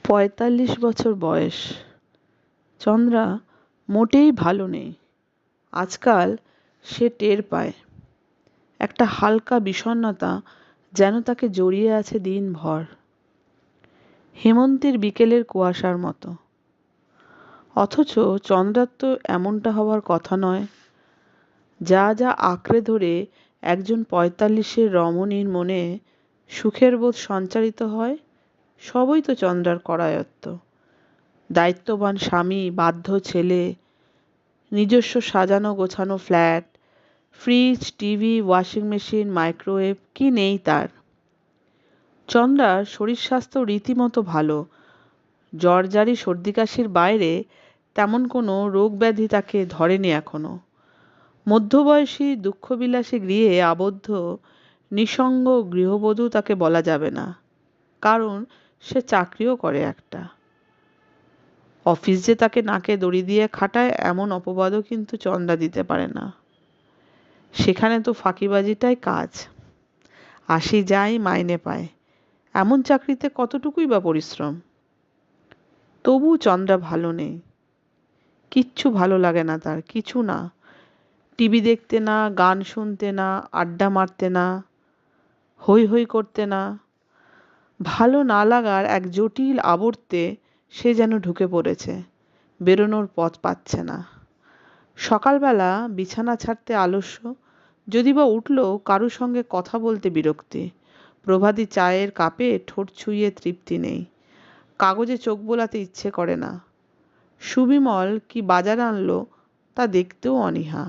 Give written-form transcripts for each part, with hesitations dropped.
৪৫ বছর বয়স। চন্দ্রা মোটেই ভালো নেই। আজকাল সে টের পায় একটা হালকা বিষণ্ণতা যেন তাকে জড়িয়ে আছে দিনভর, হেমন্তের বিকেলের কুয়াশার মতো। অথচ চন্দ্রার তো এমনটা হওয়ার কথা নয়। যা যা আঁকড়ে ধরে একজন ৪৫-এর রমণীর মনে সুখের বোধ সঞ্চারিত হয়, সবই তো চন্দ্রার করায়ত্ত। দায়িত্ববান স্বামী, বাধ্য ছেলে, নিজস্ব সাজানো গোছানো flat, fridge, TV, washing machine, microwave, কি নেই তার। চন্দ্রার শরীর স্বাস্থ্য রীতিমতো ভালো। জ্বর জারি সর্দি কাশির বাইরে তেমন কোনো রোগ ব্যাধি তাকে ধরেনি এখনো। মধ্যবয়সী দুঃখবিলাসী গৃহে আবদ্ধ নিঃসঙ্গ গৃহবধূ তাকে বলা যাবে না, কারণ সে চাকরিও করে একটা। অফিস যে তাকে নাকে দড়ি দিয়ে খাটায় এমন অপবাদও কিন্তু চন্দ্রা দিতে পারে না। সেখানে তো ফাঁকিবাজিটাই কাজ। আসি যাই, মাইনে পায়, এমন চাকরিতে কতটুকুই বা পরিশ্রম। তবু চন্দ্রা ভালো নেই। কিচ্ছু ভালো লাগে না তার, কিছু না। টিভি দেখতে না, গান শুনতে না, আড্ডা মারতে না, হৈ হৈ করতে না। ভালো না লাগার এক জটিল আবর্তে সে যেন ঢুকে পড়েছে, বেরোনোর পথ পাচ্ছে না। সকালবেলা বিছানা ছাড়তে আলস্য, যদি বা উঠলেও কারুর সঙ্গে কথা বলতে বিরক্তি। প্রভাতী চায়ের কাপে ঠোঁট ছুঁয়ে তৃপ্তি নেই, কাগজে চোখ বোলাতে ইচ্ছে করে না। সুবিমল কি বাজার আনলো তা দেখতেও অনীহা।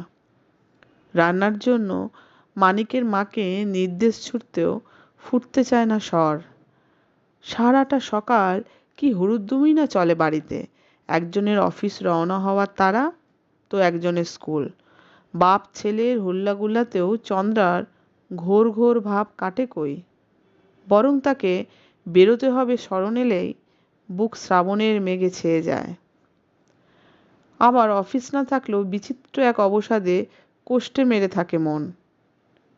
রান্নার জন্য মানিকের মাকে নির্দেশ ছুড়তেও ফুটতে চায় না স্বর। সারাটা সকাল কি হুড়ুদ্দুমই না চলে বাড়িতে। একজনের অফিস রওনা হওয়ার তাড়া, তো একজনের স্কুল। বাপ ছেলের হুল্লাগুল্লাতেও চন্দ্রার ঘোর ঘোর ভাব কাটে কই। বরং তাকে বেরোতে হবে স্মরণ এলেই বুক শ্রাবণের মেঘে ছেয়ে যায়। আবার অফিস না থাকলেও বিচিত্র এক অবসাদে কোষ্ঠে মেরে থাকে মন।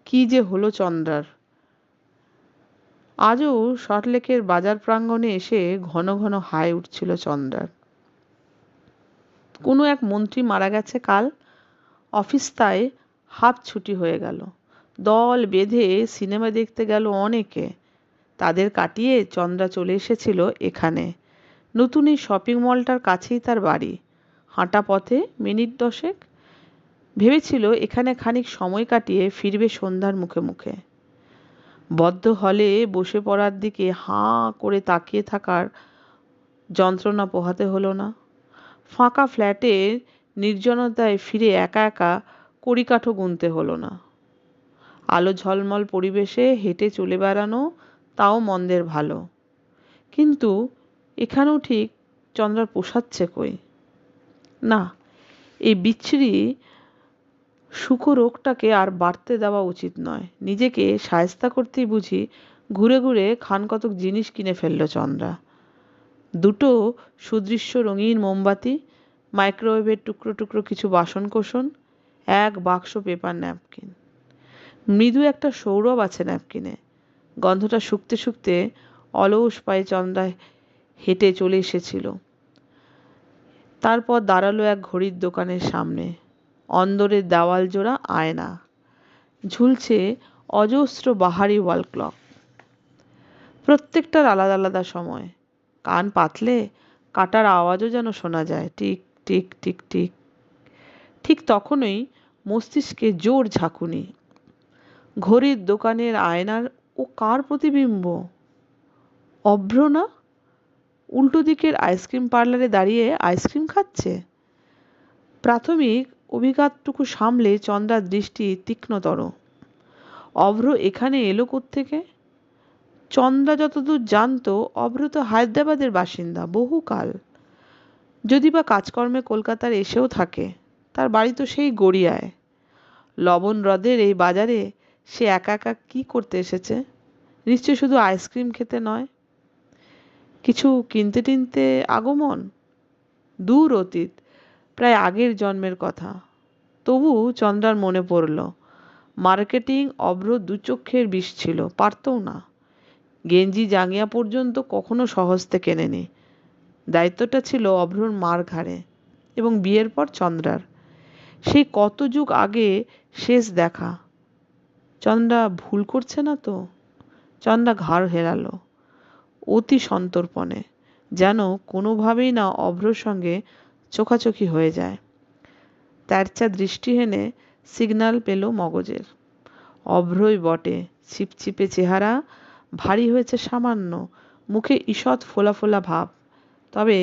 কি যে হলো চন্দ্রার। আজও সল্টলেকের বাজার প্রাঙ্গণে এসে ঘন ঘন হাই উঠছিল চন্দ্রার। কোনো এক মন্ত্রী মারা গেছে কাল, অফিস তাই হাফ ছুটি হয়ে গেল। দল বেঁধে সিনেমা দেখতে গেল অনেকে। তাদের কাটিয়ে চন্দ্রা চলে এসেছিল এখানে। নতুন এই শপিং মলটার কাছেই তার বাড়ি, হাঁটা পথে মিনিট 10। ভেবেছিল এখানে খানিক সময় কাটিয়ে ফিরবে সন্ধ্যার মুখে মুখে। বদ্ধ হলে বসে পড়ার দিকে হাঁ করে তাকিয়ে থাকার যন্ত্রণা পোহাতে হলো না। ফাঁকা ফ্ল্যাটের নির্জনতায় ফিরে একা একা কড়িকাঠো গুনতে হলো না। আলো ঝলমল পরিবেশে হেঁটে চলে বেড়ানো তাও মন্দের ভালো। কিন্তু এখানেও ঠিক চন্দ্রার পোষাচ্ছে কই। না, এই বিচ্ছিরি সুখরোগটাকে আর বাড়তে দেওয়া উচিত নয়। নিজেকে শায়েস্তা করতেই বুঝি ঘুরে ঘুরে খান কতক জিনিস কিনে ফেলল চন্দ্রা। দুটো সুদৃশ্য রঙিন মোমবাতি, মাইক্রোওয়েভের টুকরো টুকরো কিছু বাসনকোসন, এক বাক্স পেপার ন্যাপকিন। মৃদু একটা সৌরভ আছে ন্যাপকিনে। গন্ধটা শুকতে শুকতে অলস পায়ে চন্দ্রা হেঁটে চলে এসেছিল। তারপর দাঁড়ালো এক ঘড়ির দোকানের সামনে। অন্দরের দেওয়াল জোড়া আয়না, ঝুলছে অজস্র বাহারি ওয়াল ক্লক, প্রত্যেকটার আলাদা আলাদা সময়। কান পাতলে কাটার আওয়াজও যেন শোনা যায়, টিক টিক টিক টিক। ঠিক তখনই মস্তিষ্কে জোর ঝাঁকুনি। ঘড়ির দোকানের আয়নার ও কার প্রতিবিম্ব? অভ্র না? উল্টো দিকের আইসক্রিম পার্লারে দাঁড়িয়ে আইসক্রিম খাচ্ছে। প্রাথমিক অভিঘাতটুকু সামলে চন্দ্রার দৃষ্টি তীক্ষ্ণতর। অভ্র এখানে এলো কোত্থেকে? চন্দ্রা যতদূর জানতো অভ্র তো হায়দ্রাবাদের বাসিন্দা বহুকাল। যদি বা কাজকর্মে কলকাতার এসেও থাকে, তার বাড়ি তো সেই গড়িয়ায়। লবণ হ্রদের এই বাজারে সে একা একা কি করতে এসেছে? নিশ্চয় শুধু আইসক্রিম খেতে নয়, কিছু কিনতে টিনতে আগমন। দূর অতীত, প্রায় আগের জন্মের কথা। তবু চন্দ্রার মনে পড়ল, মার্কেটিং অভ্র দুচক্ষের বিষ ছিল, পারতও না। গেঞ্জি জাঙ্গিয়া পর্যন্ত কখনো সহজতে কেনেনি। দায়িত্বটা ছিল অভ্রর মার ঘাড়ে এবং বিয়ের পর চন্দ্রার। সেই কত যুগ আগে শেষ দেখা। চন্দ্রা ভুল করছে না তো? চন্দ্রা ঘাড় হেলালো অতি সন্তর্পণে, যেন কোনোভাবেই না অভ্রর সঙ্গে চোখাচোখি হয়ে যায়। তেরচা দৃষ্টি হেনে সিগন্যাল পেল মগজের। অভ্রই বটে, ছিপছিপে চেহারা, ভারী হয়েছে সামান্য, মুখে ঈষৎ ফোলা ফোলা ভাব, তবে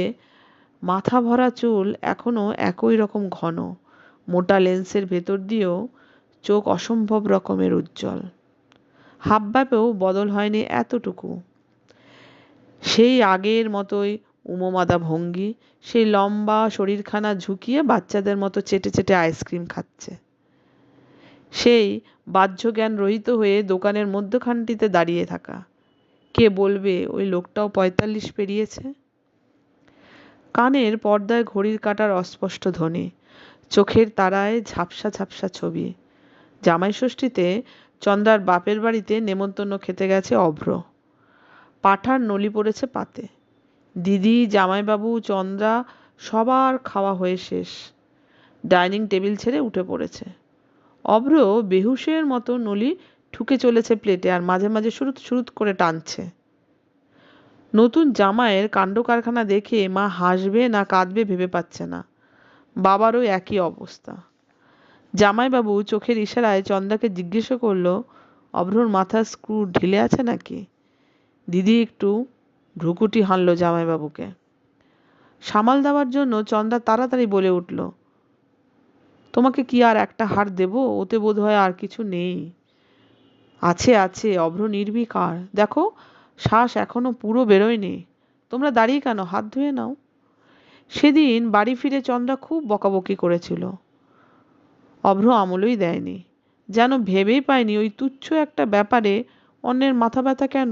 মাথা ভরা চুল এখনো একই রকম ঘন, মোটা লেন্সের ভেতর দিয়েও চোখ অসম্ভব রকমের উজ্জ্বল। হাবভাবেও বদল হয়নি এতটুকু। সেই আগের মতোই উমমাদা ভঙ্গি, সেই লম্বা শরীরখানা ঝুঁকিয়ে বাচ্চাদের মতো চেটে চেটে আইসক্রিম খাচ্ছে। সেই বাহ্যজ্ঞান রহিত হয়ে দোকানের মধ্যখানটিতে দাঁড়িয়ে থাকা। কে বলবে ওই লোকটাও ৪৫ পেরিয়েছে? কানের পর্দায় ঘড়ির কাঁটার অস্পষ্ট ধ্বনি, চোখের তারায় ঝাপসা ঝাপসা ছবি। জামাইষষ্ঠীতে চন্দ্রার বাপের বাড়িতে নেমন্তন্ন খেতে গেছে অভ্র। পাঁঠার নলি পড়েছে পাতে। দিদি, জামাইবাবু, চন্দ্রা সবার খাওয়া হয়ে শেষ। ডাইনিং টেবিল ছেড়ে উঠে পড়েছে। অভ্র বেহুশের মতো নলি ঠুকে চলেছে প্লেটে আর মাঝে মাঝে সুরুত সুরুত করে টানছে। নতুন জামাইয়ের কাণ্ড কারখানা দেখে মা হাসবে না কাঁদবে ভেবে পাচ্ছে না। বাবারও একই অবস্থা। জামাইবাবু চোখের ইশারায় চন্দ্রাকে জিজ্ঞেস করল, অভ্রর মাথার স্ক্রু ঢিলে আছে নাকি? দিদি একটু ভ্রুকুটি হানল জামাইবাবুকে। সামাল দেওয়ার জন্য চন্দ্রা তাড়াতাড়ি বলে উঠল, তোমাকে কি আর একটা হাড় দেব? ওতে বোধ হয় আর কিছু নেই। আছে আছে, অভ্র নির্বিকার, দেখো শ্বাস এখনো পুরো বেরোয়নি। তোমরা দাঁড়িয়ে কেন? হাত ধুয়ে নাও। সেদিন বাড়ি ফিরে চন্দ্রা খুব বকাবকি করেছিল। অভ্র আমলই দেয়নি, যেন ভেবেই পায়নি ওই তুচ্ছ একটা ব্যাপারে অন্যের মাথা ব্যথা কেন।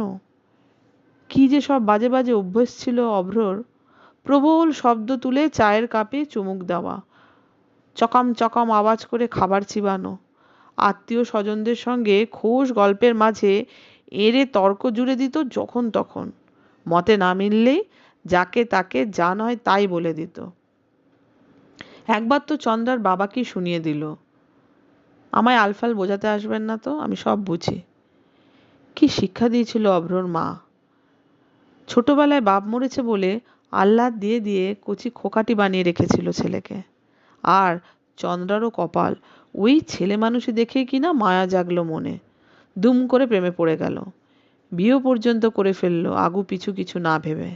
কি যে সব বাজে বাজে অভ্যেস ছিল অভ্রর। প্রবল শব্দ তুলে চায়ের কাপে চুমুক দেওয়া, চকাম চকাম আওয়াজ করে খাবার চিবানো, আত্মীয় স্বজনদের সঙ্গে খোশ গল্পের মাঝে এড়ে তর্ক জুড়ে দিত যখন তখন। মতে না মিললেই যাকে তাকে যা নয় তাই বলে দিত। একবার তো চন্দ্রার বাবাকেই শুনিয়ে দিল, আমায় আলফাল বোঝাতে আসবেন না তো, আমি সব বুঝি। কি শিক্ষা দিয়েছিল অভ্রর মা! ছোটবেলায় বাপ মরেছে বলে আহ্লাদ দিয়ে দিয়ে কচি খোকাটি বানিয়ে রেখেছিল ছেলেকে। আর চন্দ্রারও কপাল, ওই ছেলে মানুষই দেখে কিনা মায়া জাগলো মনে, দুম করে প্রেমে পড়ে গেল। বিয়ে পর্যন্ত করে ফেললো আগু পিছু কিছু না ভেবে।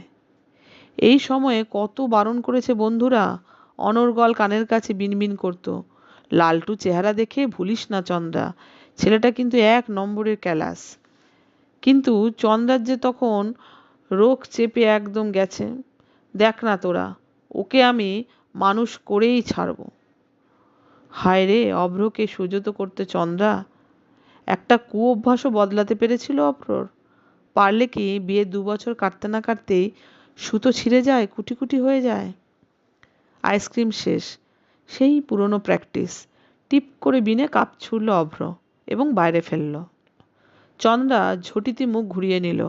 এই সময়ে কত বারণ করেছে বন্ধুরা, অনর্গল কানের কাছে বিনবিন করত, লালটু চেহারা দেখে ভুলিস না চন্দ্রা, ছেলেটা কিন্তু ১ নম্বরের ক্যালাস। কিন্তু চন্দ্রার যে তখন রোগ চেপে একদম গেছে। দেখ না তোরা, ওকে আমি মানুষ করেই ছাড়ব। হায় রে, অভ্রকে সুজোত করতে চন্দ্রা! একটা কুঅভ্যাসও বদলাতে পেরেছিল অভ্রর। পারলে কি বিয়ে ২ বছর কাটতে না কাটতেই সুতো ছিঁড়ে যায়, কুটি কুটি হয়ে যায়। আইসক্রিম শেষ, সেই পুরনো প্র্যাকটিস। টিপ করে বিনে কাপ ছুড়ল অভ্র এবং বাইরে ফেলল। চন্দ্রা ঝটিতি মুখ ঘুরিয়ে নিল,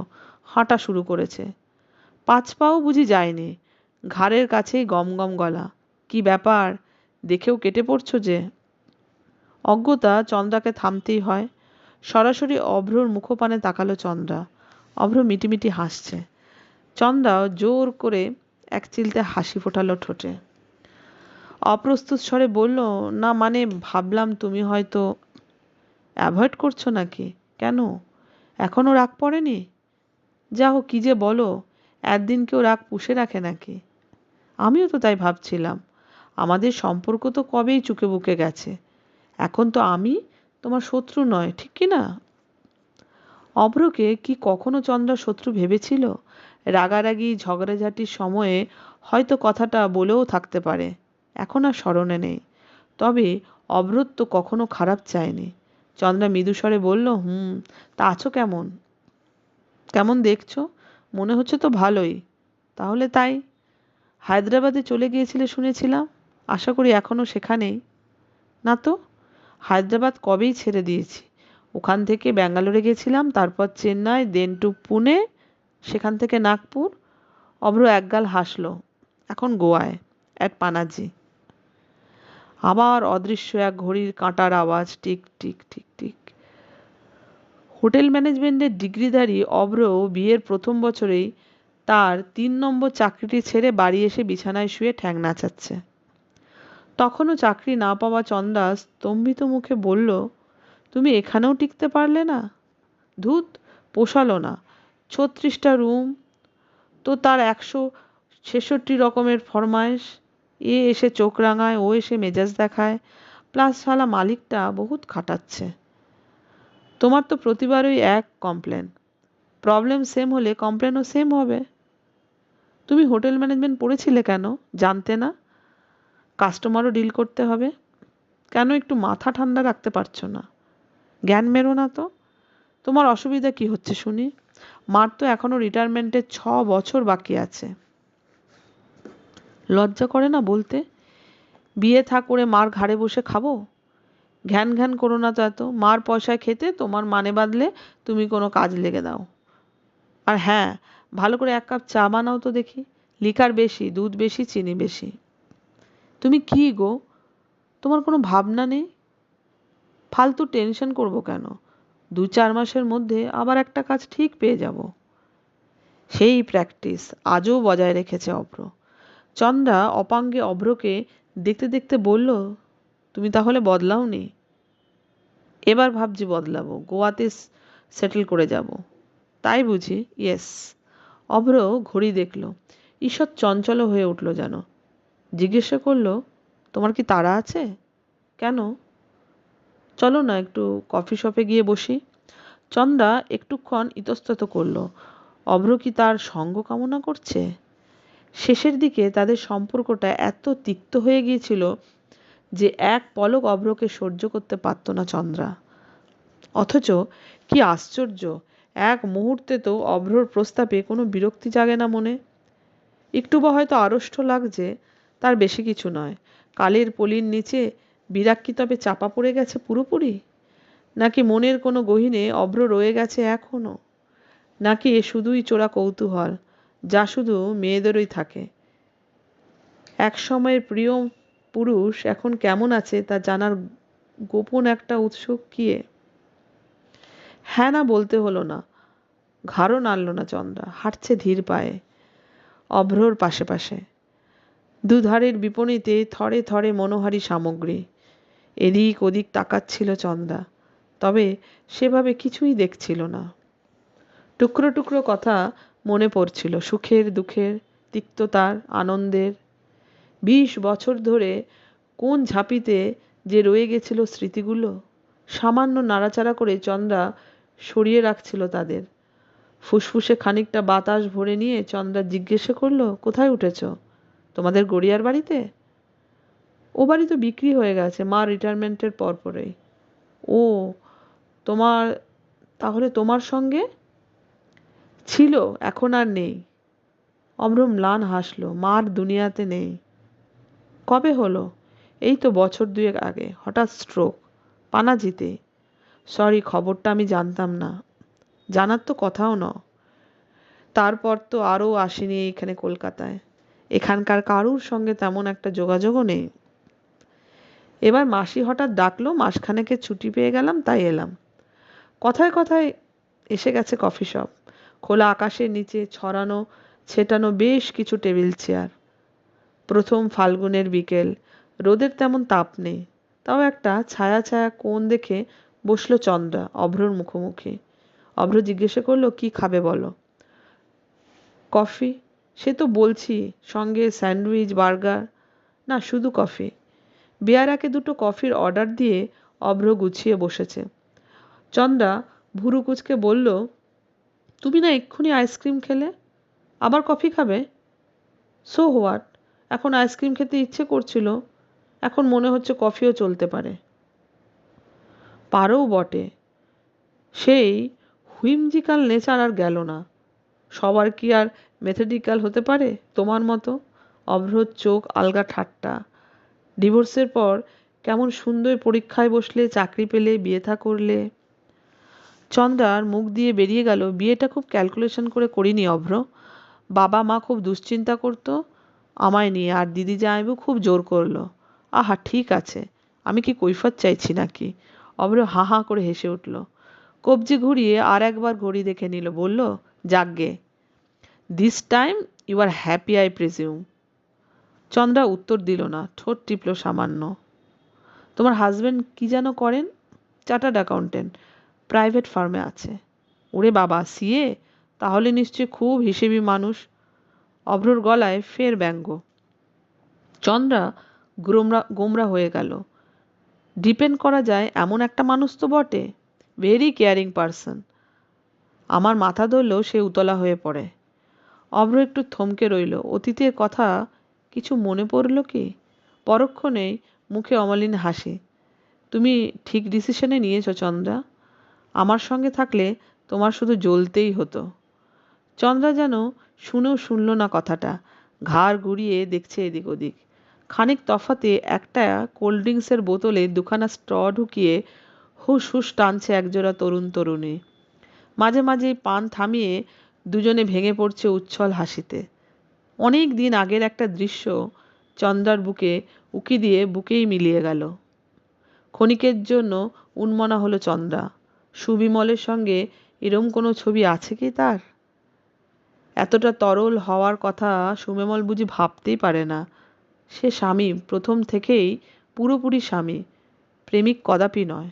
হাঁটা শুরু করেছে। ৫ পাও বুঝি যায়নি। ঘাড়ের কাছেই গমগম গলা, কি ব্যাপার, দেখেও কেটে পড়ছ যে? অজ্ঞতা চন্দ্রাকে থামতেই হয়। সরাসরি অভ্রর মুখপানে তাকালো চন্দ্রা। অভ্র মিটিমিটি হাসছে। চন্দ্রা জোর করে এক চিলতে হাসি ফোটালো ঠোঁটে। অপ্রস্তুত স্বরে বলল, না মানে ভাবলাম তুমি হয়তো। অ্যাভয়েড করছো নাকি? কেন, এখনো রাগ পড়েনি? যা হোক, কি যে বলো, একদিন কেউ রাগ পুষে রাখে নাকি? আমিও তো তাই ভাবছিলাম। আমাদের সম্পর্ক তো কবেই চুকে বুকে গেছে। এখন তো আমি তোমার শত্রু নয়, ঠিক কি না? অভ্রকে কি কখনো চন্দ্রা শত্রু ভেবেছিল? রাগারাগি ঝগড়াঝাটির সময়ে হয়তো কথাটা বলেও থাকতে পারে, এখন আর স্মরণে নেই। তবে অভ্র তো কখনো খারাপ চায়নি। চন্দ্রা মৃদুস্বরে বলল, তা আছো কেমন? কেমন দেখছো? মনে হচ্ছে তো ভালোই। তাহলে তাই। হায়দ্রাবাদে চলে গিয়েছিলে শুনেছিলাম, আশা করি এখনো সেখানেই। না তো, হায়দ্রাবাদ কবেই ছেড়ে দিয়েছি। ওখান থেকে ব্যাঙ্গালোরে গেছিলাম, তারপর চেন্নাই, দেন টু পুনে, সেখান থেকে নাগপুর। অভ্র একগাল হাসল। এখন গোয়ায়, অ্যাট পানাজি। আবার অদৃশ্য এক ঘড়ির কাঁটার আওয়াজ, tick tick tick tick. Hotel ম্যানেজমেন্টের ডিগ্রিধারী অভ্র বিয়ের প্রথম বছরেই তার 3 নম্বর চাকরিটি ছেড়ে বাড়ি এসে বিছানায় শুয়ে ঠ্যাং নাচাচ্ছে। তখনও চাকরি না পাওয়া চন্দা স্তম্ভিত মুখে বলল, তুমি এখানেও টিকতে পারলে না? ধুত, পোষালো না। 36টা রুম, তো তার 166 রকমের ফরমায়েশ। এ এসে চোখ রাঙায়, ও এসে মেজাজ দেখায়, প্লাস শালা মালিকটা বহুত খাটাচ্ছে। তোমার তো প্রতিবারই এক কমপ্লেন। প্রবলেম সেম হলে কমপ্লেনও সেম হবে। তুমি হোটেল ম্যানেজমেন্ট পড়েছিলে কেন? জানতে না কাস্টমারও ডিল করতে হবে? কেন একটু মাথা ঠান্ডা রাখতে পারছো না? জ্ঞান মেরো না তো। তোমার অসুবিধা কি হচ্ছে শুনি? মার তো এখনো রিটায়ারমেন্টের 6 বছর বাকি আছে। লজ্জা করে না বলতে? বিয়ে থা করে মার ঘাড়ে বসে খাবো? ঘ্যান ঘ্যান করো না তো এত। মার পয়সায় খেতে তোমার মানে বাদলে তুমি কোনো কাজ লেগে দাও। আর হ্যাঁ, ভালো করে 1 কাপ চা বানাও তো দেখি। লিকার বেশি, দুধ বেশি, চিনি বেশি। তুমি কি গো, তোমার কোনো ভাবনা নেই? ফালতু টেনশন করবো কেন? 2-4 মাসের মধ্যে আবার একটা কাজ ঠিক পেয়ে যাব। সেই প্র্যাকটিস আজও বজায় রেখেছে অভ্র। চন্দ্রা অপাঙ্গে অভ্রকে দেখতে দেখতে বলল, তুমি তাহলে বদলাওনি? এবার ভাবছি বদলাবো, গোয়াতে সেটেল করে যাব। তাই বুঝি? ইয়েস। অভ্র ঘড়ি দেখল। ঈষৎ চঞ্চল হয়ে উঠল যেন। জিজ্ঞাসা করল, তোমার কি তাড়া আছে? কেন? চলো না একটু কফি শপে গিয়ে বসি। চন্দ্রা একটুক্ষণ ইতস্তত করল। অভ্র কি তার সঙ্গ কামনা করছে? শেষের দিকে তাদের সম্পর্কটা এত তিক্ত হয়ে গিয়েছিল যে এক পলক অভ্রকে সহ্য করতে পারত না চন্দ্রা। অথচ কি আশ্চর্য, এক মুহূর্তে তো অভ্রর প্রস্তাবে কোনো বিরক্তি জাগে না মনে। একটু বা হয়তো আড়ষ্ট লাগছে, তার বেশি কিছু নয়। কালের পলির নিচে বিরাগ কি তবে চাপা পড়ে গেছে পুরোপুরি? নাকি মনের কোনো গহীনে অভ্র রয়ে গেছে এখনো? নাকি এ শুধুই চোরা কৌতূহল, যা শুধু মেয়েদেরই থাকে? এক সময়ের প্রিয় পুরুষ এখন কেমন আছে তা জানার গোপন একটা উৎসুক কি? হ্যাঁ না বলতে হলো না। ঘাড়ও নাড়ল না চন্দ্রা। হাঁটছে ধীর পায়ে অভ্রর পাশে পাশে। দুধারের বিপণীতে থরে থরে মনোহারী সামগ্রী। এদিক ওদিক তাকাচ্ছিল চন্দ্রা, তবে সেভাবে কিছুই দেখছিল না। টুকরো টুকরো কথা মনে পড়ছিল, সুখের, দুঃখের, তিক্ততার, আনন্দের। 20 বছর ধরে কোন ঝাঁপিতে যে রয়ে গেছিল স্মৃতিগুলো। সামান্য নাড়াচাড়া করে চন্দ্রা সরিয়ে রাখছিল তাদের। ফুসফুসে খানিকটা বাতাস ভরে নিয়ে চন্দ্রা জিজ্ঞাসা করল, কোথায় উঠেছ? তোমাদের গড়িয়ার বাড়িতে? ও বাড়ি তো বিক্রি হয়ে গেছে মা রিটায়ারমেন্টের পরপরেই। ও, তোমার, তাহলে তোমার সঙ্গে ছিল, এখন আর নেই। অভ্র ম্লান হাসল। মার দুনিয়াতে নেই। কবে হলো? এই তো বছর 2 আগে। হঠাৎ স্ট্রোক। পানাজিতে। সরি, খবরটা আমি জানতাম না। জানার তো কথাও ন। তারপর তো আরও আসেনি এইখানে কলকাতায়। এখানকার কারুর সঙ্গে তেমন একটা যোগাযোগও নেই। এবার মাসি হঠাৎ ডাকলো, মাসখানেকের ছুটি পেয়ে গেলাম, তাই এলাম। কথায় কথায় এসে গেছে কফি শপ। খোলা আকাশের নিচে ছড়ানো ছেটানো বেশ কিছু টেবিল চেয়ার। প্রথম ফাল্গুনের বিকেল, রোদের তেমন তাপ নেই, তাও একটা ছায়া ছায়া কোণ দেখে বসলো চন্দ্রা অভ্রর মুখোমুখি। অভ্র জিজ্ঞাসা করলো, কি খাবে বলো? কফি। সে তো বলছি, সঙ্গে স্যান্ডউইচ, বার্গার। না, শুধু কফি। বেয়ারাকে 2টো কফির অর্ডার দিয়ে অভ্র গুছিয়ে বসেছে। চন্দ্রা ভুরু কুঁচকে বলল, তুমি না এক্ষুনি আইসক্রিম খেলে, আবার কফি খাবে? সো হোয়াট, এখন আইসক্রিম খেতে ইচ্ছে করছিল, এখন মনে হচ্ছে কফিও চলতে পারে। পারও বটে। সেই হুইমজিক্যাল নেচার আর গেল না। সবার কি আর মেথডিক্যাল হতে পারে তোমার মতো? অভ্রর চোখ আলগা ঠাট্টা। ডিভোর্সের পর কেমন সুন্দর পরীক্ষায় বসলে, চাকরি পেলে, বিয়ে থা করলে। চন্দ্রার মুখ দিয়ে বেরিয়ে গেল, বিয়েটা খুব ক্যালকুলেশন করে করিনি অভ্র। বাবা মা খুব দুশ্চিন্তা করতো আমায় নিয়ে, আর দিদি জামাইবাবু খুব জোর করলো। আহা, ঠিক আছে, আমি কি কৈফিয়ত চাইছি নাকি? অভ্র হা হা করে হেসে উঠল। কবজি ঘুরিয়ে আর একবার ঘড়ি দেখে নিল, বলল, যাকগে, this time you are happy I presume. Chandra উত্তর দিল না, ঠোঁট টিপল সামান্য। তোমার হাজবেন্ড কি যেন করেন? চার্টার্ড অ্যাকাউন্টেন্ট, প্রাইভেট ফার্মে আছে। ওরে বাবা, সিএ? তাহলে নিশ্চয়ই খুব হিসেবি মানুষ। অভ্রর গলায় ফের ব্যঙ্গ। চন্দ্রা গোমরা হয়ে গেল। ডিপেন্ড করা যায় এমন একটা মানুষ তো বটে, ভেরি কেয়ারিং পারসন। আমার মাথা ধরলেও সে উতলা হয়ে পড়ে। অভ্র একটু থমকে রইল। অতীতের কথা কিছু মনে পড়ল কি? পরক্ষণেই মুখে অমলিন হাসি। তুমি ঠিক ডিসিশনে নিয়েছো চন্দ্রা। আমার সঙ্গে থাকলে তোমার শুধু জ্বলতেই হতো। চন্দ্রা যেন শুনেও শুনল না কথাটা, ঘাড় ঘুরিয়ে দেখছে এদিক ওদিক। খানিক তফাতে একটা কোল্ড ড্রিঙ্কসের বোতলে দুখানা স্ট্র ঢুকিয়ে হুস হুস টানছে একজোড়া তরুণ তরুণী। মাঝে মাঝেই পান থামিয়ে দুজনে ভেঙে পড়ছে উচ্ছল হাসিতে। অনেক দিন আগের একটা দৃশ্য চন্দ্রার বুকে উকি দিয়ে বুকেই মিলিয়ে গেল। ক্ষণিকের জন্য উন্মনা হলো চন্দ্রা। সুবিমলের সঙ্গে এরম কোনো ছবি আছে কি তার? এতটা তরল হওয়ার কথা সুবিমল বুঝি ভাবতেই পারে না। সে স্বামী, প্রথম থেকেই পুরোপুরি স্বামী, প্রেমিক কদাপি নয়।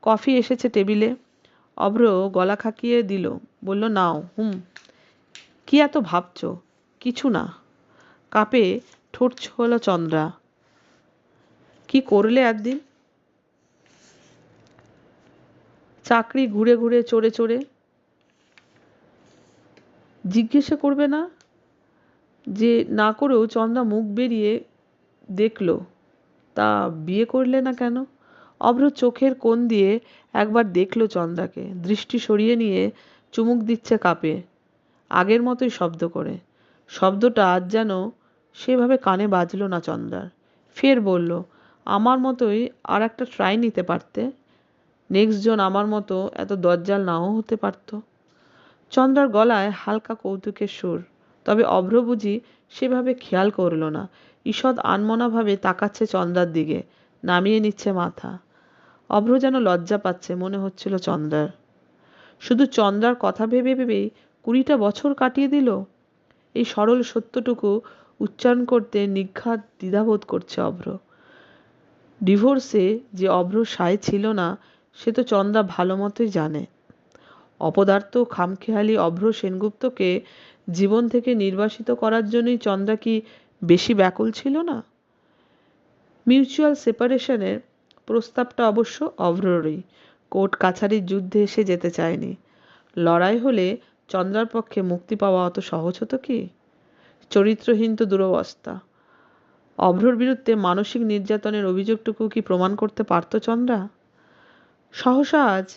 কফি এসেছে টেবিলে। অভ্র গলা খাকিয়ে দিল, বলল, নাও। কি এত ভাবছ? কিছু না। কাপে ঠোঁট ছোঁয়াল চন্দ্রা। কি করলে একদিন? চাকরি ঘুরে ঘুরে চড়ে চড়ে। জিজ্ঞেসে করবে না? যে না করেও চন্দ্রা মুখ বেরিয়ে দেখল, তা বিয়ে করলে না কেন? অভ্র চোখের কোণ দিয়ে একবার দেখল চন্দ্রাকে, দৃষ্টি সরিয়ে নিয়ে চুমুক দিচ্ছে কাপে, আগের মতোই শব্দ করে। শব্দটা আজ যেন সেভাবে কানে বাজল না চন্দ্রার। ফের বলল, আমার মতোই আর একটা ট্রাই নিতে পারতে। নেক্সট জন আমার মতো এত দজ্জাল নাও হতে পারত। চন্দ্রার গলায় হালকা কৌতুকের সুর, তবে অভ্র বুঝি সেভাবে খেয়াল করল না। ঈষৎ আনমনাভাবে তাকাচ্ছে চন্দ্রার দিকে, নামিয়ে নিচ্ছে মাথা। অভ্র যেন লজ্জা পাচ্ছে মনে হচ্ছিল চন্দ্রার। শুধু চন্দ্রার কথা ভেবে ভেবেই 20টা বছর কাটিয়ে দিল। এই সরল সত্যটুকু উচ্চারণ করতে নিঘাত দ্বিধাবোধ করছে অভ্র। ডিভোর্সে যে অভ্র সায় ছিল না সে তো চন্দ্রা ভালো মতোই জানে। অপদার্থ খামখেয়ালি অভ্র সেনগুপ্তকে জীবন থেকে নির্বাসিত করার জন্যই চন্দ্রা কি বেশি ব্যাকুল ছিল না? মিউচুয়াল সেপারেশনের প্রস্তাবটা অবশ্য অভ্ররই। কোর্ট কাছারির যুদ্ধে এসে যেতে চায়নি। লড়াই হলে চন্দ্রার পক্ষে মুক্তি পাওয়া অত সহজ হতো কি? চরিত্রহীন তো দুরবস্থা। অভ্রর বিরুদ্ধে মানসিক নির্যাতনের অভিযোগটুকু কি প্রমাণ করতে পারত চন্দ্রা? সহসা আজ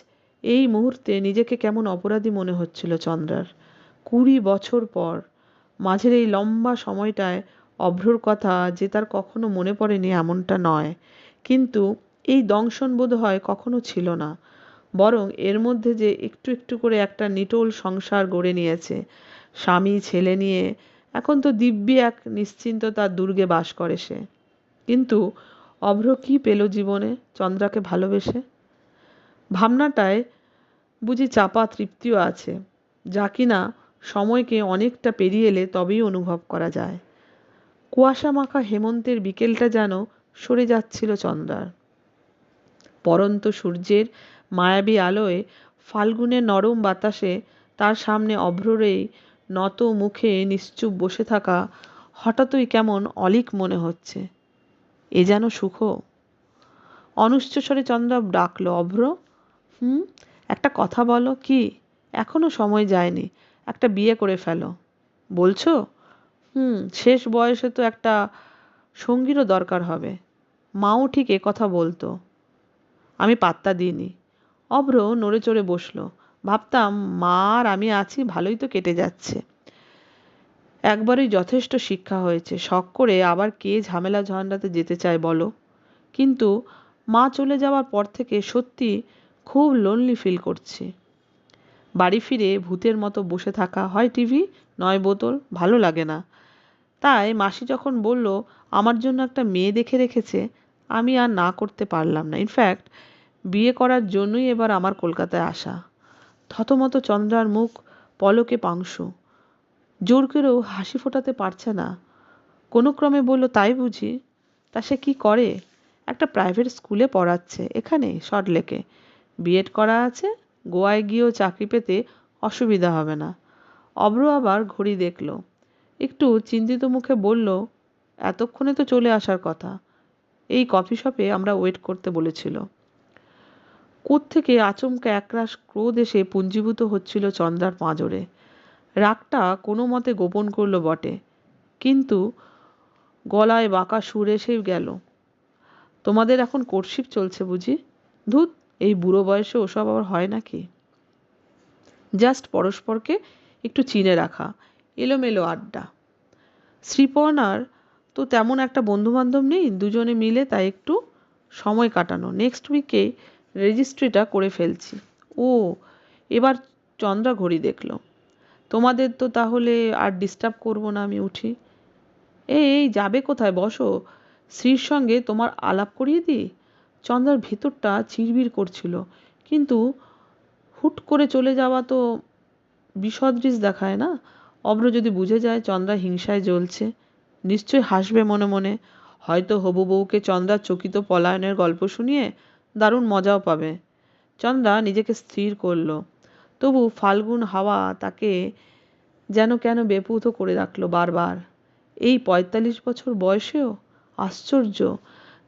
এই মুহূর্তে নিজেকে কেমন অপরাধী মনে হচ্ছিল চন্দ্রার। 20 বছর পর, মাঝের এই লম্বা সময়টায় অভ্রর কথা যে তার কখনো মনে পড়েনি এমনটা নয়, কিন্তু এই দংশন বোধ হয় কখনো ছিল না। বরং এর মধ্যে যে একটু একটু করে একটা নিটোল সংসার গড়ে নিয়েছে, স্বামী ছেলে নিয়ে এখন তো দিব্যি এক নিশ্চিন্ততার দুর্গে বাস করে সে। কিন্তু অভ্র কি পেল জীবনে চন্দ্রাকে ভালোবেসে? ভাবনাটায় বুঝি চাপা তৃপ্তিও আছে, যা কিনা সময়কে অনেকটা পেরিয়ে এলে তবেই অনুভব করা যায়। কুয়াশা মাখা হেমন্তের বিকেলটা যেন সরে যাচ্ছিল চন্দ্রার। পরন্ত সূর্যের মায়াবী আলোয়, ফাল্গুনের নরম বাতাসে তার সামনে অভ্রর এই নত মুখে নিশ্চুপ বসে থাকা হঠাৎই কেমন অলীক মনে হচ্ছে। এ যেন সুখ। অনুচ্চস্বরে চন্দ্রা ডাকল, অভ্র, একটা কথা বলো। কি? এখনো সময় যায়নি, একটা বিয়ে করে ফেলো। বলছো? শেষ বয়সে তো একটা সঙ্গীরও দরকার হবে। মাও ঠিক এ কথা বলতো, আমি পাত্তা দিইনি। অভ্র নড়ে চড়ে বসল। ভাবতাম মা আর আমি আছি, ভালোই তো কেটে যাচ্ছে। একবারই যথেষ্ট শিক্ষা হয়েছে, শখ করে আবার কে ঝামেলা ঝঞ্ঝাতে যেতে চায় বলো? কিন্তু মা চলে যাওয়ার পর থেকে সত্যি খুব লোনলি ফিল করছি। বাড়ি ফিরে ভূতের মতো বসে থাকা, হয় টিভি নয় বোতল, ভালো লাগে না। তাই মাসি যখন বলল আমার জন্য একটা মেয়ে দেখে রেখেছে, আমি আর না করতে পারলাম না। ইনফ্যাক্ট বিয়ে করার জন্যই এবার আমার কলকাতায় আসা। থতমত চন্দ্রার মুখ পলকে পাংশু, জোর করেও হাসি ফোটাতে পারছে না। কোনো ক্রমে বলল, তাই বুঝি? তা সে কি করে? একটা প্রাইভেট স্কুলে পড়াচ্ছে এখানে সল্টলেকে। বিএড করা আছে, গোয়ায় গিয়েও চাকরি পেতে অসুবিধা হবে না। অভ্র আবার ঘড়ি দেখল, একটু চিন্তিত মুখে বলল, এতক্ষণে তো চলে আসার কথা। এই কফি শপে আমরা ওয়েট করতে বলেছিল। কোত্থেকে আচমকা একরাশ ক্রোধ এসে পুঞ্জীভূত হচ্ছিল চন্দ্রার পাঁজরে। রাগটা কোনো মতে গোপন করল বটে, কিন্তু গলায় বাঁকা সুর এসে গেল, তোমাদের এখন কোর্টশিপ চলছে বুঝি? ধুত, এই বুড়ো বয়সে ওসব আবার হয় নাকি? জাস্ট পরস্পরকে একটু চিনে রাখা, এলোমেলো আড্ডা। শ্রীপর্ণার তো তেমন একটা বন্ধুবান্ধব নেই, দুজনে মিলে তাই একটু সময় কাটানো। নেক্সট উইকে রেজিস্ট্রিটা করে ফেলছি। ও, এবার চন্দ্রা ঘড়ি দেখল। তোমাদের তো তাহলে আর ডিস্টার্ব করব না, আমি উঠি। এই যাবে কোথায়? বসো, শ্রীর সঙ্গে তোমার আলাপ করিয়ে দিই। চন্দ্রার ভিতরটা চিরবির করছিল, কিন্তু হুট করে চলে যাওয়া তো বিসদৃশ দেখায় না? অভ্র যদি বুঝে যায় চন্দ্রা হিংসায় জ্বলছে, নিশ্চয় হাসবে মনে মনে। হয়তো হবু বউকে চন্দ্রার চকিত পলায়নের গল্প শুনিয়ে দারুণ মজাও পাবে। চন্দ্রা নিজেকে স্থির করল, তবু ফাল্গুন হাওয়া তাকে যেন কেন বেপুত করে রাখল বারবার। এই ৪৫ বছর বয়সেও? আশ্চর্য!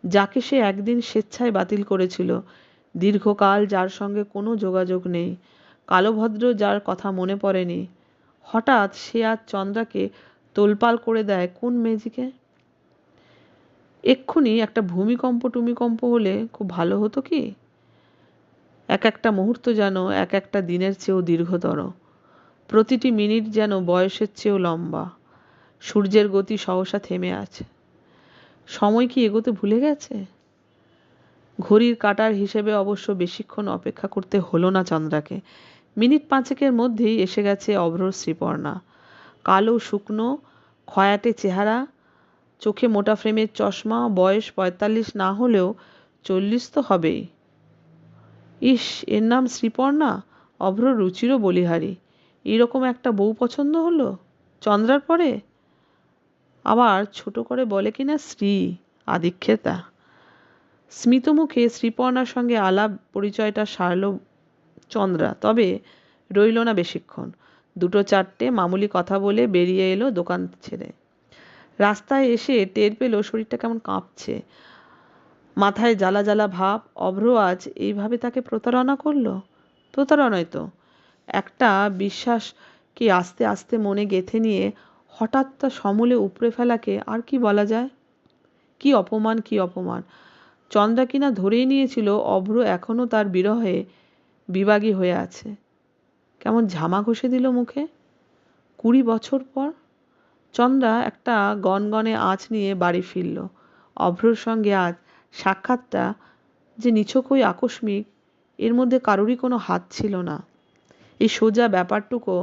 যাকে সে একদিন স্বেচ্ছায় বাতিল করেছিল, দীর্ঘকাল যার সঙ্গে কোনো যোগাযোগ নেই, কালভদ্র যার কথা মনে পড়েনি, হঠাৎ সে আজ চন্দ্রাকে তোলপাল করে দেয় কোন ম্যাজিকে? এক্ষুনি একটা ভূমিকম্প টুমিকম্প হলে খুব ভালো হতো কি? এক একটা মুহূর্ত যেন এক একটা দিনের চেয়েও দীর্ঘতর, প্রতিটি মিনিট যেন বয়সের চেয়েও লম্বা। সূর্যের গতি সহসা থেমে আছে। সময় কি এগোতে ভুলে গেছে? ঘড়ির কাঁটার হিসেবে অবশ্য বেশিক্ষণ অপেক্ষা করতে হলো না চন্দ্রাকে। মিনিট ৫-এর মধ্যেই এসে গেছে অভ্রর শ্রীপর্ণা। কালো শুকনো খয়াটে চেহারা, চোখে মোটা ফ্রেমের চশমা, বয়স ৪৫ না হলেও ৪০ তো হবেই। ইস, এর নাম শ্রীপর্ণা? অভ্রর রুচিরও বলিহারি। এরকম একটা বউ পছন্দ হলো চন্দ্রার পরে? আবার ছোট করে বলে কিনা শ্রী, আদিক্ষেতা। স্মিতমুখে শ্রীপর্ণার সঙ্গে আলাপ পরিচয়টা সারল চন্দ্রা, তবে রইল না বেশিক্ষণ। দুটো চারটে মামুলি কথা বলে বেরিয়ে এলো দোকান ছেড়ে। রাস্তায় এসে টের পেল শরীরটা কেমন কাঁপছে, মাথায় জ্বালা জ্বালা ভাব। অভ্র আজ এইভাবে তাকে প্রতারণা করল? প্রতারণাই তো। একটা বিশ্বাসকে আস্তে আস্তে মনে গেঁথে নিয়ে হঠাৎ তা সমূলে উপড়ে ফেলাকে আর কি বলা যায়? কি অপমান, কি অপমান! চন্দ্রা কিনা ধরেই নিয়েছিল অভ্র এখনো তার বিরহে বিবাগী হয়ে আছে। কেমন ঝামা ঘষে দিল মুখে। ২০ বছর পর চন্দ্রা একটা গনগনে আঁচ নিয়ে বাড়ি ফিরল। অভ্রর সঙ্গে আজ সাক্ষাৎটা যে নিছকই আকস্মিক, এর মধ্যে কারোরই কোনো হাত ছিল না। এই সোজা ব্যাপারটুকু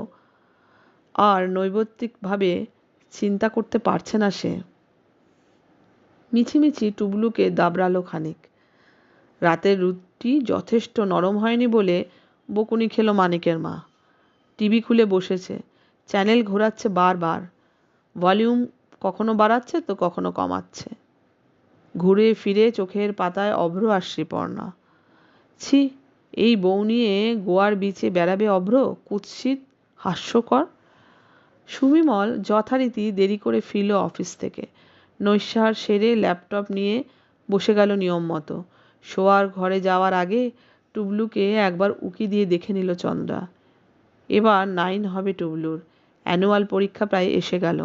আর নৈবত্তিকভাবে চিন্তা করতে পারছে না সে। মিছিমিছি টুবলুকে দাবড়ালো খানিক। রাতের রুটি যথেষ্ট নরম হয়নি বলে বকুনি খেল মানিকের মা। টিভি খুলে বসেছে, চ্যানেল ঘোরাচ্ছে বারবার, ভলিউম কখনো বাড়াচ্ছে তো কখনো কমাচ্ছে। ঘুরে ফিরে চোখের পাতায় অভ্র আর শ্রীপর্ণা। ছি, এই বউ নিয়ে গোয়ার বিচে বেড়াবে অভ্র? কুৎসিত, হাস্যকর। সুবিমল যথারীতি দেরি করে ফিরল অফিস থেকে। নৈশার সেরে ল্যাপটপ নিয়ে বসে গেল নিয়ম মতো। শোয়ার ঘরে যাওয়ার আগে টুবলুকে একবার উকি দিয়ে দেখে নিল চন্দ্রা। এবার 9 হবে টুবলুর। অ্যানুয়াল পরীক্ষা প্রায় এসে গেল।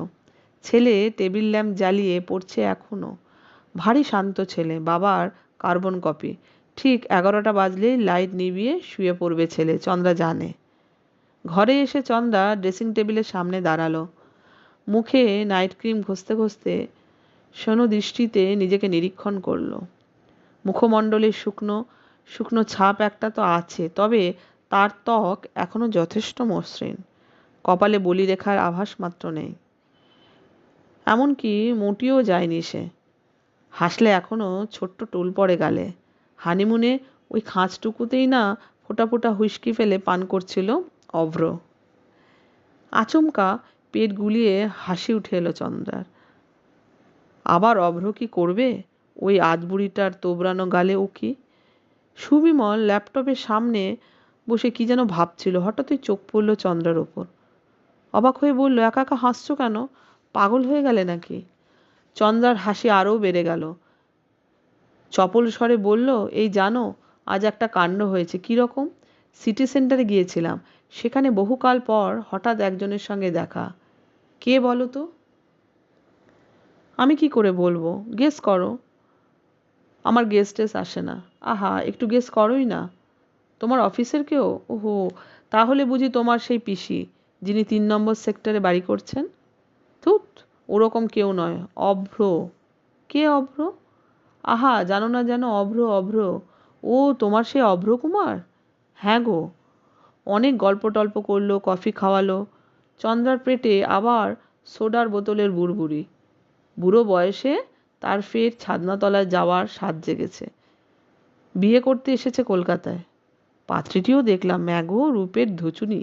ছেলে টেবিল ল্যাম্প জ্বালিয়ে পড়ছে এখনো। ভারী শান্ত ছেলে, বাবার কার্বন কপি। ঠিক 11টা বাজলেই লাইট নিভিয়ে শুয়ে পড়বে ছেলে, চন্দ্রা জানে। ঘরে এসে চন্দ্রা ড্রেসিং টেবিলের সামনে দাঁড়ালো। মুখে নাইট ক্রিম ঘষতে ঘষতে শোনো দৃষ্টিতে নিজেকে নিরীক্ষণ করল। মুখমণ্ডলে শুকনো শুকনো ছাপ একটা তো আছে, তবে তার ত্বক এখনো যথেষ্ট মসৃণ, কপালে বলিরেখার আভাস মাত্র নেই, এমনকি মোটিও যায়নি সে। হাসলে এখনো ছোট্ট টোল পড়ে গালে। হানিমুনে ওই খাঁজটুকুতেই না ফোঁটা ফোঁটা হুইস্কি ফেলে পান করছিল অভ্র। আচমকা পেট গুলিয়ে হাসি উঠে এলো চন্দ্রার। আবার অভ্র কি করবে ওই আধবুড়িটার তোবড়ানো গালে উকি? সুবিমল ল্যাপটপের সামনে বসে কি যেন ভাবছিল, হঠাৎই চোখ পড়ল চন্দ্রার ওপর। অবাক হয়ে বলল, একা একা হাসছো কেন? পাগল হয়ে গেলে নাকি? চন্দ্রার হাসি আরও বেড়ে গেল। চপল স্বরে বলল, এই জানো, আজ একটা কাণ্ড হয়েছে। কি রকম? সিটি সেন্টারে গিয়েছিলাম, সেখানে বহুকাল পর হঠাৎ একজনের সঙ্গে দেখা। কে বলো তো? আমি কি করে বলবো, গেস করো। আমার গেস টেস আসে না। আহা, একটু গেস করোই না। তোমার অফিসের কেউ? ওহো, তাহলে বুঝি তোমার সেই পিসি, যিনি 3 নম্বর সেক্টরে বাড়ি করছেন? ধুৎ, ওরকম কেউ নয়, অভ্র। কে অভ্র? আহা, জানো না যেন? অভ্র, অভ্র। ও তোমার সেই অভ্র কুমার? হ্যাঁ গো। অনেক গল্প টল্প করলো, কফি খাওয়ালো। চন্দ্রার পেটে আবার সোডার বোতলের বুড়বুড়ি। বুড়ো বয়সে তার ফের ছাদনাতলায় যাওয়ার স্বাদ জেগেছে। বিয়ে করতে এসেছে কলকাতায়। পাত্রীটিও দেখলাম, ম্যাগো রূপের ধুচুনি।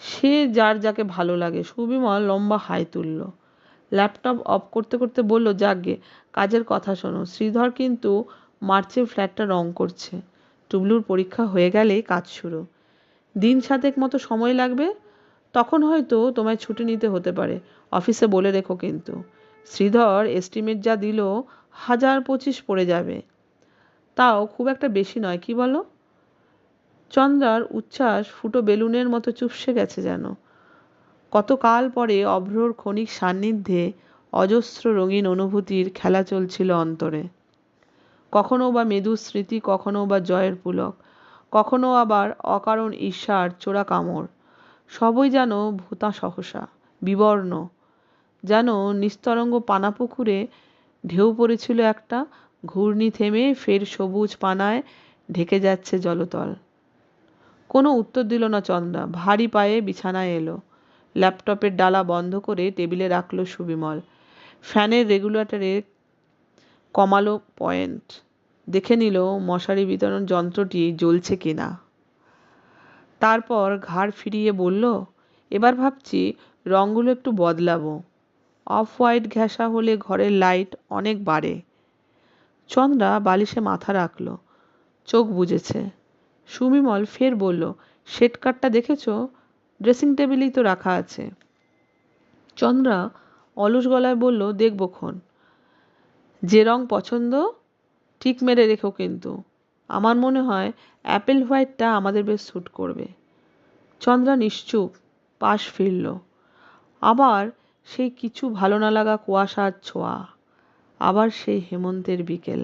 সে যার যাকে ভালো লাগে। সুবিমল লম্বা হাই তুলল। ল্যাপটপ অফ করতে করতে বলল, যাকগে, কাজের কথা শোনো। শ্রীধর কিন্তু মার্চে ফ্ল্যাটটা রং করছে। টুবলুর পরীক্ষা হয়ে গেলেই কাজ শুরু। দিন 7 মতো সময় লাগবে। তখন হয়তো তোমায় ছুটি নিতে হতে পারে। অফিসে বলে রেখো কিন্তু। শ্রীধর এস্টিমেট যা দিল, 1025 পড়ে যাবে। তাও খুব একটা বেশি নয়, কি বলো? চন্দ্রার উচ্ছ্বাস ফুটো বেলুনের মতো চুপসে গেছে যেন। কতকাল পরে অভ্রর ক্ষণিক সান্নিধ্যে অজস্র রঙিন অনুভূতির খেলা চলছিল অন্তরে। কখনো বা মৃদু স্মৃতি, কখনো বা জয়ের পুলক, কখনো আবার অকারণ ঈর্ষার চোরা কামড়। সবই যেন ভূতা সহসা, বিবর্ণ। যেন নিস্তরঙ্গ পানাপুকুরে ঢেউ পড়েছিল একটা, ঘূর্ণি থেমে ফের সবুজ পানায় ঢেকে যাচ্ছে জলতল। কোনো উত্তর দিল না চন্দ্রা। ভারী পায়ে বিছানায় এলো। ল্যাপটপের ডালা বন্ধ করে টেবিলে রাখল সুবিমল। ফ্যানের রেগুলেটরে কমালো পয়েন্ট। দেখে নিল মশারি বিতরণ যন্ত্রটি জ্বলছে কিনা। তারপর ঘাড় ফিরিয়ে বলল, এবার ভাবছি রঙগুলো একটু বদলাবো। অফ হোয়াইট ঘেঁষা হলে ঘরের লাইট অনেক বাড়ে। চন্দ্রা বালিশে মাথা রাখল, চোখ বুজেছে। সুবিমল ফের বলল, শেড কার্ডটা দেখেছ? ড্রেসিং টেবিলেই তো রাখা আছে। চন্দ্রা অলস গলায় বলল, দেখবো খন। যে রং পছন্দ ঠিক মেরে রেখো কিন্তু। আমার মনে হয় অ্যাপেল হোয়াইটটা আমাদের বেশ স্যুট করবে। চন্দ্রা নিশ্চুপ পাশ ফিরল। আবার সেই কিছু ভালো না লাগা কুয়াশার ছোঁয়া, আবার সেই হেমন্তের বিকেল।